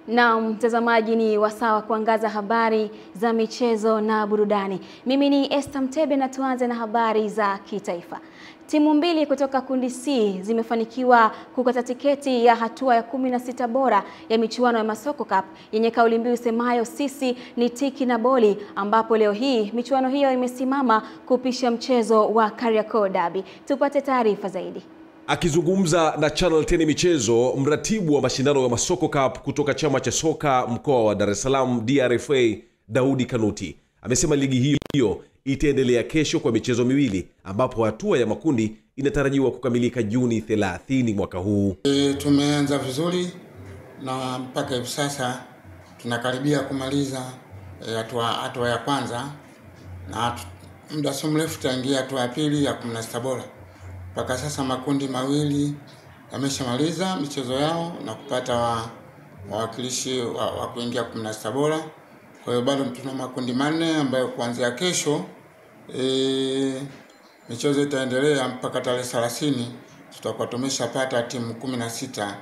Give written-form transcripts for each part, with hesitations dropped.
Na mtazamaji, ni wasaa wa kuangaza habari za michezo na burudani. Mimi ni Esther Mtebe na tuanze na habari za kitaifa. Timu mbili kutoka kundi C zimefanikiwa kukata tiketi ya hatua ya 16 bora ya michuano ya Masoko Cup yenye kauli mbiu semayo sisi ni tiki na boli, ambapo leo hii michuano hiyo imesimama kupisha mchezo wa Kariakoo Derby. Tupate taarifa zaidi. Akizungumza na Channel 10 michezo, mratibu wa mashindano ya Masoko Cup kutoka chama cha soka mkoa wa Dar es Salaam DRFA, Daudi Kanuti, amesema ligi hiyo itaendelea kesho kwa michezo miwili, ambapo hatua ya makundi inatarajiwa kukamilika Juni 30 mwaka huu. Tumeanza vizuri na mpaka hivi sasa tunakaribia kumaliza hatua ya kwanza, na muda si mrefu tutaingia hatua ya pili ya 16 bora. Mpaka sasa makundi mawili yameshamaliza michezo yao na kupata wawakilishi wa kuingia 16 bora. Kwa hiyo bado tuna makundi manne ambayo kuanzia kesho michezo itaendelea mpaka tarehe 30. Tutakuwa tumeshapata timu 16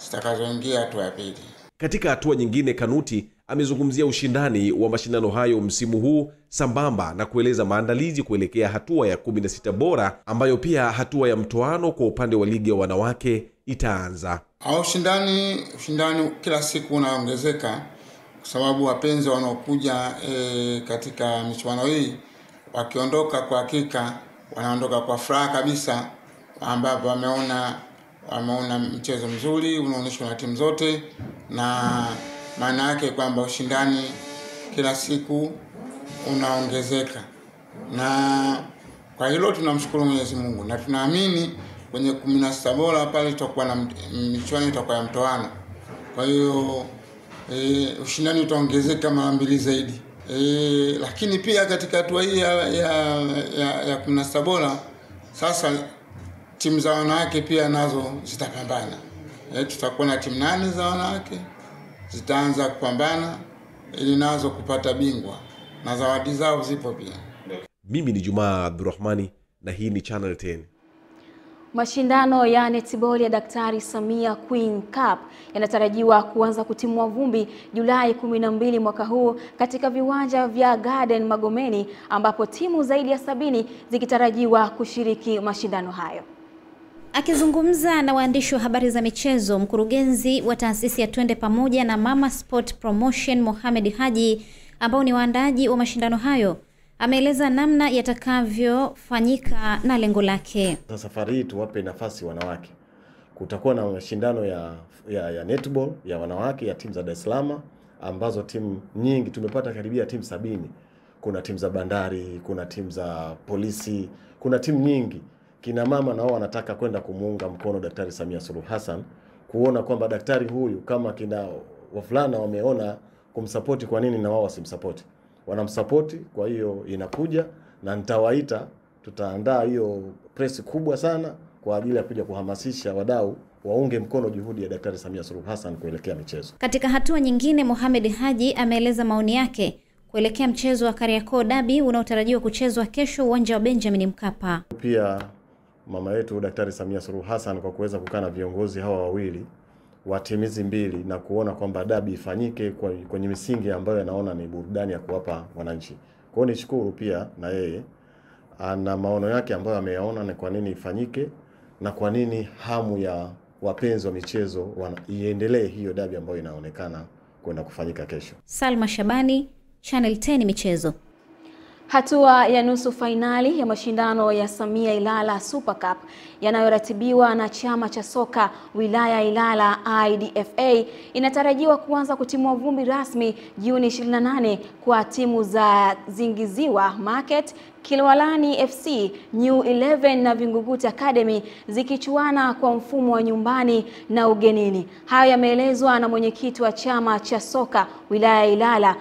zitakazoingia hatua ya pili. Katika hatua nyingine, Kanuti amezungumzia ushindani wa mashindano hayo msimu huu sambamba na kueleza maandalizi kuelekea hatua ya 16 bora, ambayo pia hatua ya mtoano kwa upande wa ligi ya wanawake itaanza. Ushindani kila siku unaongezeka kwa sababu wapenzi wanaokuja katika michuano hii wakiondoka, kwa hakika wanaondoka kwa furaha kabisa, ambapo wameona mchezo mzuri unaonyeshwa na timu zote, na maana yake kwamba ushindani kila siku unaongezeka. Na kwa hilo tunamshukuru Mwenyezi Mungu, na tunaamini kwenye 16 bora pale tutakuwa na michuano itakuwa ya mtoano. Kwa hiyo ushindani utaongezeka mara mbili zaidi. Lakini pia katika hatua hii ya 16 bora sasa timu za wanawake pia nazo zitapambana. Tutakuwa na timu 8 za wanawake zitaanza kupambana ili nazo kupata bingwa, na zawadi zao zipo pia. Mimi ni Juma Abdurrahmani na hii ni Channel 10. Mashindano ya netball ya Daktari Samia Queen Cup yanatarajiwa kuanza kutimua vumbi Julai 12 mwaka huu katika viwanja vya Garden Magomeni, ambapo timu zaidi ya 70 zikitarajiwa kushiriki mashindano hayo. Akizungumza na waandishi wa habari za michezo, mkurugenzi wa taasisi ya Twende Pamoja na Mama Sport Promotion Mohamed Haji, ambao ni waandaji wa mashindano hayo, ameeleza namna yatakavyofanyika na lengo lake. Safari hii tuwape nafasi wanawake. Kutakuwa na mashindano ya netball ya wanawake ya timu za Dar es Salaam, ambazo timu nyingi tumepata karibia timu 70. Kuna timu za Bandari, kuna timu za Polisi, kuna timu nyingi. Kina mama nao wanataka kwenda kumuunga mkono Daktari Samia Suluhu Hassan, kuona kwamba daktari huyu kama kina wafulana wameona kumsupport, kwa nini na wao wasimsupport? Wanamsupport. Kwa hiyo inakuja na nitawaita, tutaandaa hiyo press kubwa sana kwa ajili ya kuja kuhamasisha wadau waunge mkono juhudi ya Daktari Samia Suluhu Hassan kuelekea michezo. Katika hatua nyingine, Mohamed Haji ameeleza maoni yake kuelekea mchezo wa Kariakoo Derby unaotarajiwa kuchezwa kesho uwanja wa Benjamin Mkapa. Pia mama yetu Daktari Samia Suluhu Hassan kwa kuweza kukaa na viongozi hawa wawili wa timu hizi mbili na kuona kwamba derby ifanyike kwenye misingi ambayo anaona ni burudani ya kuwapa wananchi. Kwa hiyo nishukuru pia na yeye ana maono yake ambayo ameyaona na kwa nini ifanyike na kwa nini hamu ya wapenzi wa michezo iendelee hiyo derby ambayo inaonekana kwenda kufanyika kesho. Salma Shabani, Channel 10 michezo. Hatua ya nusu fainali ya mashindano ya Samia Ilala Super Cup yanayoratibiwa na chama cha soka wilaya Ilala IDFA inatarajiwa kuanza kutimua vumbi rasmi Juni 28 kwa timu za Zingiziwa Market, Kilwalani FC, New 11 na Vingunguti Academy zikichuana kwa mfumo wa nyumbani na ugenini. Hayo yameelezwa na mwenyekiti wa chama cha soka wilaya Ilala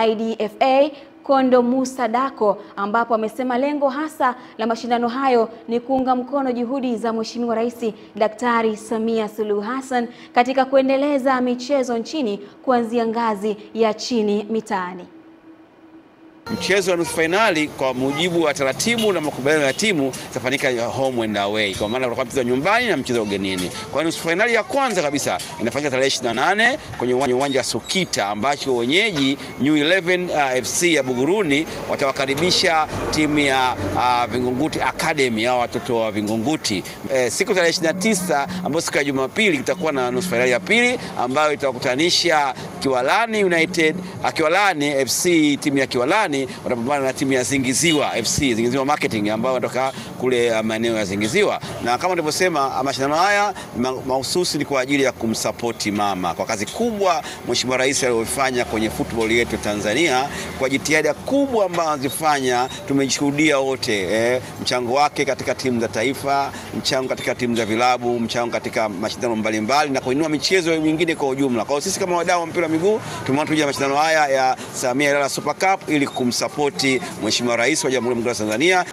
IDFA Kondo Musa Dako, ambapo amesema lengo hasa la mashindano hayo ni kuunga mkono juhudi za Mheshimiwa Rais Daktari Samia Suluhu Hassan katika kuendeleza michezo nchini kuanzia ngazi ya chini mitaani. Mchezo wa nusu finali kwa mujibu wa taratibu na makubaliano ya timu itafanyika home and away, kwa maana kutakuwa mchezo nyumbani na mchezo ugenini. Kwa nusu finali ya kwanza kabisa inafanyika tarehe 28 kwenye uwanja wa Sokita, ambacho wenyeji New 11 FC ya Buguruni watawakaribisha timu ya Vingunguti Academy ya watoto wa Vingunguti. Siku tarehe 29 ambayo siku ya Jumapili itakuwa na nusu finali ya pili ambayo itakutanisha Kiwalani United, Kiwalani FC, timu ya Kiwalani watapambana na timu ya Zingiziwa FC, Zingiziwa Marketing, ambao wanatoka kule maeneo ya Zingiziwa. Na kama nilivyosema, mashindano haya mahususi ni kwa ajili ya kumsapoti mama kwa kazi kubwa Mheshimiwa Rais aliyofanya kwenye football yetu Tanzania, kwa jitihada kubwa ambazo anazifanya. Tumejishuhudia wote mchango wake katika timu za taifa, mchango katika timu za vilabu, mchango katika mashindano mbalimbali na kuinua michezo mingine kwa ujumla. Kwa sisi kama wadau wa mpira wa miguu tumeona tuje mashindano haya ya Samia Ilala Super Cup ili kumsapoti Mheshimiwa Rais wa Jamhuri ya Muungano wa Tanzania.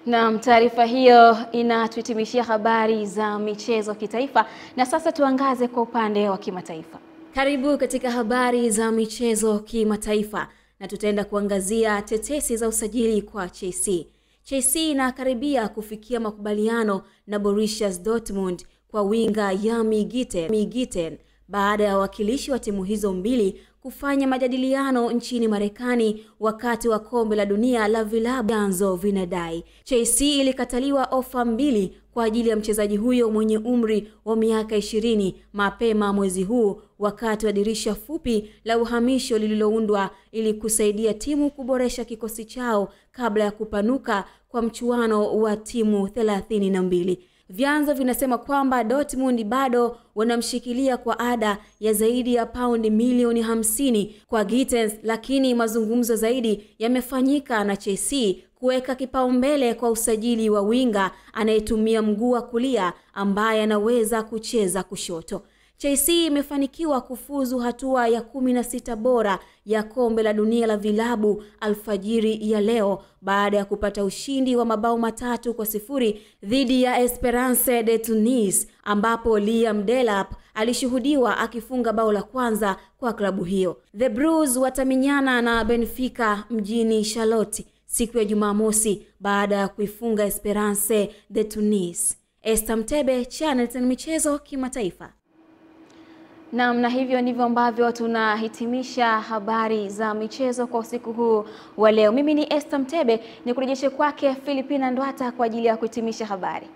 Na taarifa hiyo inatuhitimishia habari za michezo kitaifa, na sasa tuangaze kwa upande wa kimataifa. Karibu katika habari za michezo kimataifa, na tutaenda kuangazia tetesi za usajili kwa Chelsea. Chelsea inakaribia kufikia makubaliano na Borussia Dortmund kwa winga Yami Gitten baada ya wakilishi wa timu hizo mbili kufanya majadiliano nchini Marekani wakati wa kombe la dunia la vilabu. Vyanzo vinadai Chelsea ilikataliwa ofa mbili kwa ajili ya mchezaji huyo mwenye umri wa miaka 20 mapema mwezi huu, wakati wa dirisha fupi la uhamisho lililoundwa ili kusaidia timu kuboresha kikosi chao kabla ya kupanuka kwa mchuano wa timu 32. Vyanzo vinasema kwamba Dortmund bado wanamshikilia kwa ada ya zaidi ya paundi milioni 50 kwa Gittens, lakini mazungumzo zaidi yamefanyika na Chelsea kuweka kipaumbele kwa usajili wa winga anayetumia mguu wa kulia ambaye anaweza kucheza kushoto. Chelsea imefanikiwa kufuzu hatua ya 16 bora ya kombe la dunia la vilabu alfajiri ya leo baada ya kupata ushindi wa mabao 3-0 dhidi ya Esperance de Tunis, ambapo Liam Delap alishuhudiwa akifunga bao la kwanza kwa klabu hiyo. The Blues wataminyana na Benfica mjini Charlotte siku ya Jumamosi baada ya kuifunga Esperance de Tunis. Esther Mtebe, Channel 10 michezo kimataifa. Na hivyo ndivyo ambavyo tunahitimisha habari za michezo kwa usiku huu wa leo. Mimi ni Esther Mtebe, nikurejeshe kwake Philipina Ndwata kwa ajili ya kuhitimisha habari.